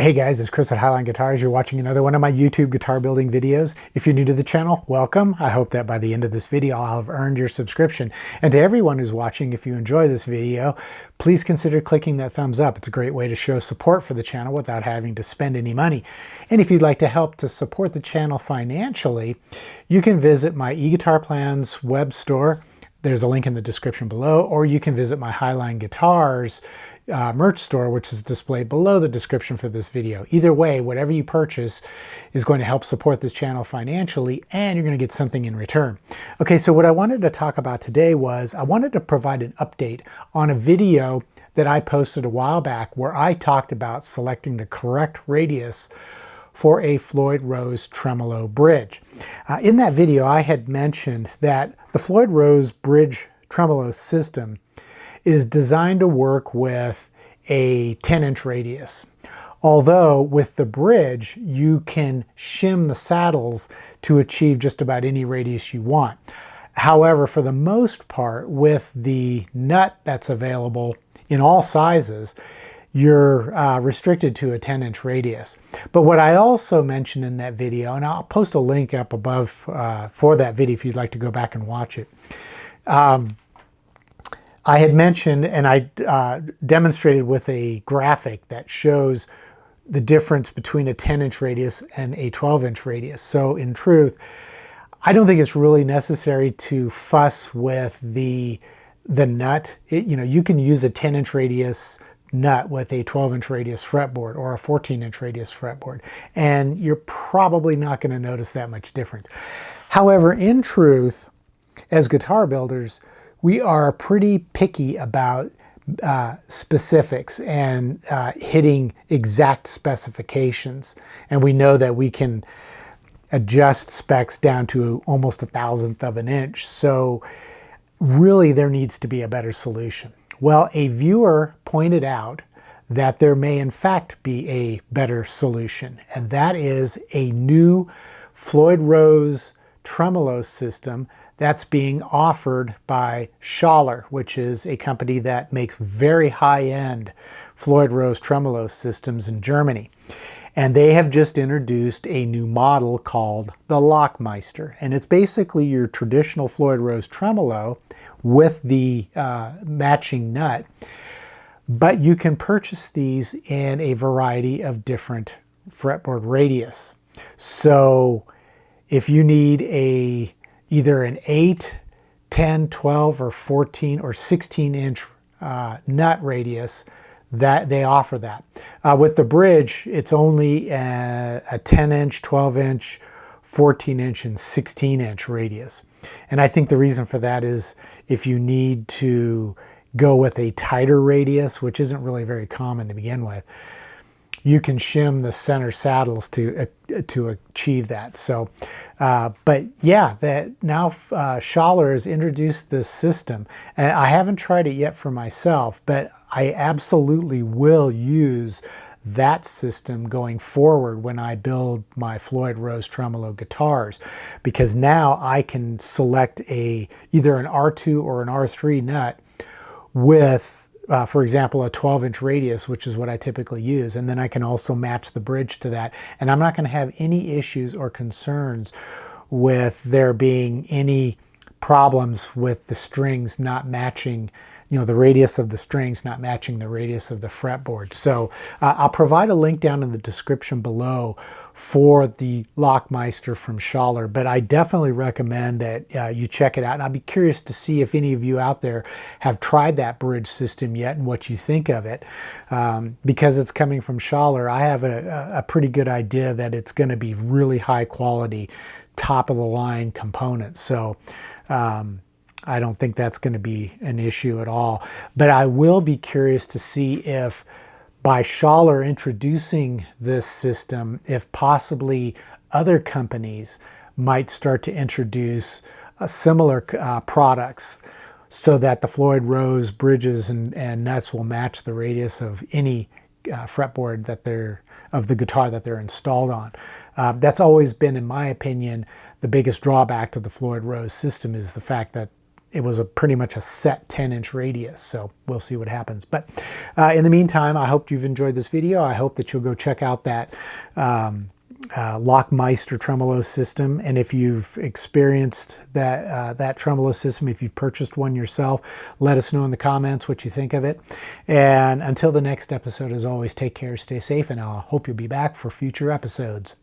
Hey guys, it's Chris at Highline Guitars. You're watching another one of my YouTube guitar building videos. If you're new to the channel, welcome. I hope that by the end of this video, I'll have earned your subscription. And to everyone who's watching, if you enjoy this video, please consider clicking that thumbs up. It's a great way to show support for the channel without having to spend any money. And if you'd like to help to support the channel financially, you can visit my eGuitar Plans web store. There's a link in the description below, or you can visit my Highline Guitars merch store, which is displayed below the description for this video. Either way, whatever you purchase is going to help support this channel financially, and you're going to get something in return. Okay, so what I wanted to talk about today was I wanted to provide an update on a video that I posted a while back where I talked about selecting the correct radius for a Floyd Rose Tremolo bridge. In that video, I had mentioned that the Floyd Rose bridge tremolo system is designed to work with a 10-inch radius. Although with the bridge, you can shim the saddles to achieve just about any radius you want. However, for the most part, with the nut that's available in all sizes, you're restricted to a 10-inch radius. But what I also mentioned in that video, and I'll post a link up above for that video if you'd like to go back and watch it, I had mentioned, and I demonstrated with a graphic that shows the difference between a 10-inch radius and a 12-inch radius. So in truth, I don't think it's really necessary to fuss with the nut. You can use a 10-inch radius nut with a 12-inch radius fretboard or a 14-inch radius fretboard, and you're probably not going to notice that much difference. However, in truth, as guitar builders, we are pretty picky about specifics and hitting exact specifications. And we know that we can adjust specs down to almost 1/1000th of an inch. So really there needs to be a better solution. Well, a viewer pointed out that there may in fact be a better solution, and that is a new Floyd Rose Tremolo system that's being offered by Schaller, which is a company that makes very high-end Floyd Rose Tremolo systems in Germany. And they have just introduced a new model called the Lockmeister. And it's basically your traditional Floyd Rose Tremolo with the matching nut. But you can purchase these in a variety of different fretboard radius. So if you need either an 8, 10, 12, or 14, or 16-inch nut radius, that they offer that. With the bridge, it's only a 10-inch, 12-inch, 14-inch, and 16-inch radius. And I think the reason for that is if you need to go with a tighter radius, which isn't really very common to begin with, you can shim the center saddles to achieve that. So, but yeah, that now Schaller has introduced this system, and I haven't tried it yet for myself, but I absolutely will use that system going forward when I build my Floyd Rose Tremolo guitars, because now I can select either an R2 or an R3 nut with for example, a 12-inch radius, which is what I typically use. And then I can also match the bridge to that. And I'm not going to have any issues or concerns with there being any problems with the strings not matching, the radius of the strings not matching the radius of the fretboard. So I'll provide a link down in the description below for the Lockmeister from Schaller, but I definitely recommend that you check it out. And I'll be curious to see if any of you out there have tried that bridge system yet and what you think of it. Because it's coming from Schaller, I have a pretty good idea that it's going to be really high quality, top of the line components. So I don't think that's going to be an issue at all. But I will be curious to see if by Schaller introducing this system, if possibly other companies might start to introduce similar products so that the Floyd Rose bridges and nuts will match the radius of any fretboard of the guitar that they're installed on. That's always been, in my opinion, the biggest drawback to the Floyd Rose system is the fact that it was pretty much a set 10-inch radius. So we'll see what happens. But in the meantime, I hope you've enjoyed this video. I hope that you'll go check out that Lockmeister tremolo system. And if you've experienced that tremolo system, if you've purchased one yourself, let us know in the comments what you think of it. And until the next episode, as always, take care, stay safe, and I hope you'll be back for future episodes.